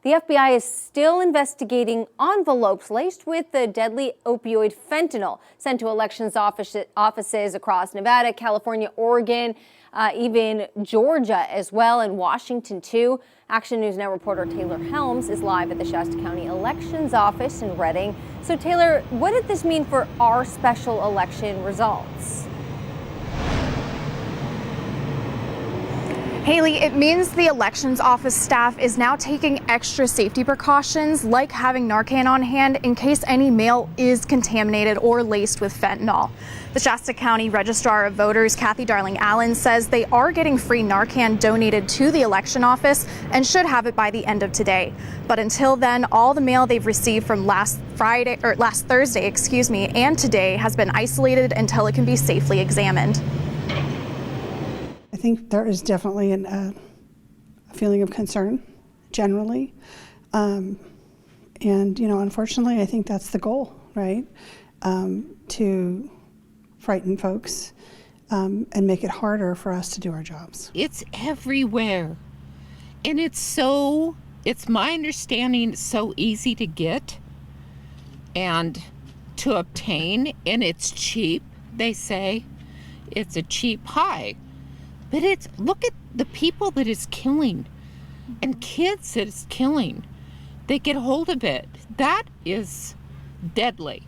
The FBI is still investigating envelopes laced with the deadly opioid fentanyl sent to elections offices across Nevada, California, Oregon, even Georgia as well, and Washington too. Action News Now reporter Taylor Helms is live at the Shasta County Elections Office in Redding. So Taylor, what did this mean for our special election results? Haley, it means the elections office staff is now taking extra safety precautions, like having Narcan on hand in case any mail is contaminated or laced with fentanyl. The Shasta County Registrar of Voters, Cathy Allen, says they are getting free Narcan donated to the election office and should have it by the end of today. But until then, all the mail they've received from last Thursday, and today has been isolated until it can be safely examined. I think there is definitely a feeling of concern generally. And, unfortunately, I think that's the goal, right? To frighten folks and make it harder for us to do our jobs. It's everywhere. And it's my understanding, so easy to get and to obtain. And it's cheap, they say. It's a cheap high. But look at the people that it's killing and kids that it's killing. They get hold of it. That is deadly.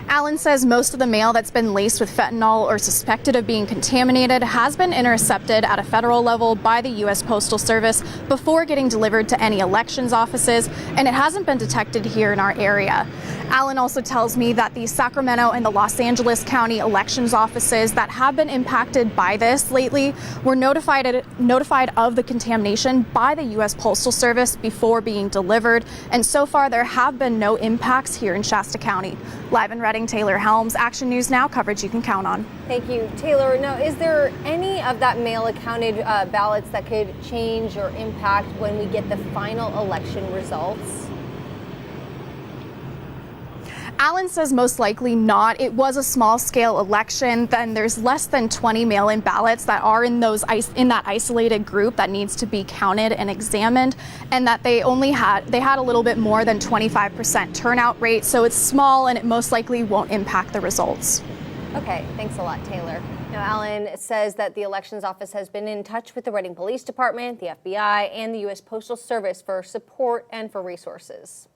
Allen says most of the mail that's been laced with fentanyl or suspected of being contaminated has been intercepted at a federal level by the U.S. Postal Service before getting delivered to any elections offices, and it hasn't been detected here in our area. Allen also tells me that the Sacramento and the Los Angeles County elections offices that have been impacted by this lately were notified of the contamination by the U.S. Postal Service before being delivered, and so far there have been no impacts here in Shasta County. Live in Redding, Taylor Helms, Action News Now, coverage you can count on. Thank you, Taylor. Now, is there any of that mail-accounted ballots that could change or impact when we get the final election results? Allen says most likely not. It was a small-scale election. Then there's less than 20 mail-in ballots that are in that isolated group that needs to be counted and examined, and that they had a little bit more than 25% turnout rate. So it's small, and it most likely won't impact the results. Okay, thanks a lot, Taylor. Now, Allen says that the elections office has been in touch with the Redding Police Department, the FBI, and the U.S. Postal Service for support and for resources.